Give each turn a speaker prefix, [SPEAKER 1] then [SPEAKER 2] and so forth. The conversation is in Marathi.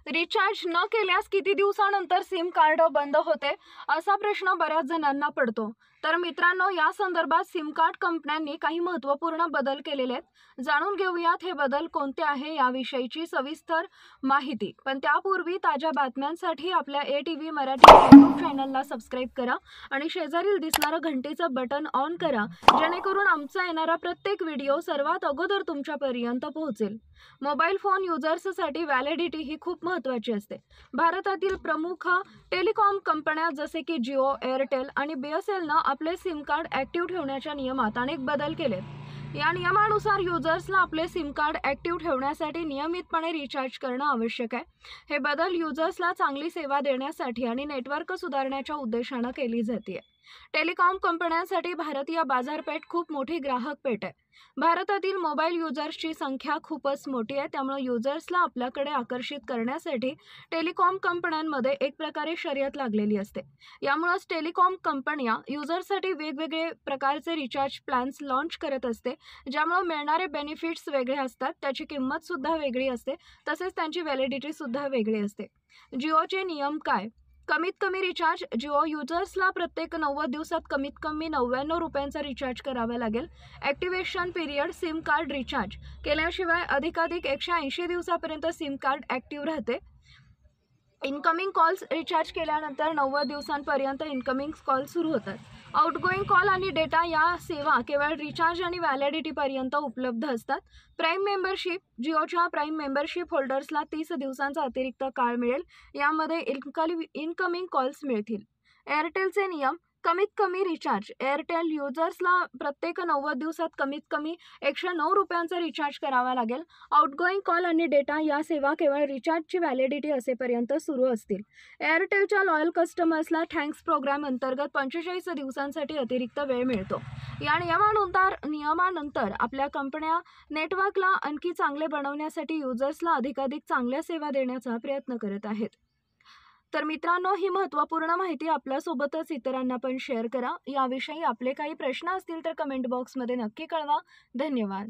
[SPEAKER 1] रिचार्ज न केल्यास किती दिवसानंतर सिम कार्ड बंद होते असा प्रश्न बऱ्याच जणांना पडतो। तर मित्रांनो, या संदर्भात सिम कार्ड कंपन्यांनी काही महत्त्वपूर्ण बदल केलेले आहेत। जाणून घेऊयात हे बदल कोणते आहे याविषयीची सविस्तर माहिती। पण त्यापूर्वी ताज्या बातम्यांसाठी आपल्या ATV मराठी YouTube चॅनलला सबस्क्राइब करा आणि शेजारील दिसणारं घंटेचं बटन ऑन करा, जेणेकरून आमचा येणारा प्रत्येक व्हिडिओ सर्वात अगोदर तुमच्यापर्यंत पोहोचेल। मोबाईल फोन युजर्ससाठी व्हॅलिडिटी ही खूप महत्त्वाची असते। भारतातील प्रमुख टेलिकॉम कंपन्या जसे की जिओ, एअरटेल आणि BSNL आपले सिम कार्ड ॲक्टिव्ह ठेवण्याच्या नियमात अनेक बदल केलेत। या नियमानुसार युजर्सला आपले सिम कार्ड ॲक्टिव्ह ठेवण्यासाठी नियमितपणे रिचार्ज करणं आवश्यक आहे। हे बदल युजर्सला चांगली सेवा देण्यासाठी आणि नेटवर्क सुधारण्याच्या उद्देशाने केली जाते। टेलिकॉम कंपन्यांसाठी भारतीय बाजारपेठ खूप मोठी ग्राहक पेठ आहे। भारतातील मोबाईल युजर्सची संख्या खूपच मोठी आहे, त्यामुळे युजर्सला आपल्याकडे आकर्षित करण्यासाठी टेलिकॉम कंपन्यांमध्ये एक प्रकारे शर्यत लागलेली असते। यामुळेच टेलिकॉम कंपन्या युजर्ससाठी वेगवेगळे प्रकारचे रिचार्ज प्लॅन्स लॉन्च करत असते, ज्यामुळे मिळणारे बेनिफिट्स वेगळे असतात, त्याची किंमत सुद्धा वेगळी असते, तसेच त्यांची व्हॅलिडिटी सुद्धा वेगळी असते। जिओचे नियम काय? कमीत कमी रिचार्ज। जिओ युजर्सला प्रत्येक 90 दिवसात कमीत कमी 99 रुपयांचा रिचार्ज करावा लागेल। Activation period, SIM card recharge केल्याशिवाय अधिकाधिक 180 दिवसापर्यंत सिम कार्ड ॲक्टिव्ह राहते। इनकमिंग कॉल्स रिचार्ज केल्यानंतर 90 दिवसांपर्यंत इनकमिंग कॉल सुरू होतात। आउटगोइंग कॉल आणि डेटा या सेवा केवळ रिचार्ज आणि व्हॅलिडिटीपर्यंत उपलब्ध असतात। प्राईम मेंबरशिप, जिओच्या प्राईम मेंबरशिप होल्डर्सला 30 दिवसांचा अतिरिक्त काळ मिळेल, यामध्ये इनकमिंग कॉल्स मिळतील। एअरटेलचे नियम, कमीत कमी रिचार्ज। एअरटेल युजर्सला प्रत्येक 90 दिवसात कमीत कमी 109 रुपयांचा रिचार्ज करावा लागेल। आउटगोइंग कॉल आणि डेटा या सेवा केवळ रिचार्जची व्हॅलिडिटी असेपर्यंत सुरू असतील। एअरटेलच्या लॉयल कस्टमर्सला थँक्स प्रोग्राम अंतर्गत 45 दिवसांसाठी अतिरिक्त वेळ मिळतो। या नियमानंतर आपल्या कंपन्या नेटवर्कला आणखी चांगले बनवण्यासाठी युजर्सला अधिकाधिक चांगल्या सेवा देण्याचा प्रयत्न करत आहेत। तर मित्रांनो, ही महत्त्वपूर्ण माहिती आपल्यासोबतच इतरांना पण शेअर करा। याविषयी आपले काही प्रश्न असतील तर कमेंट बॉक्समध्ये नक्की कळवा। धन्यवाद।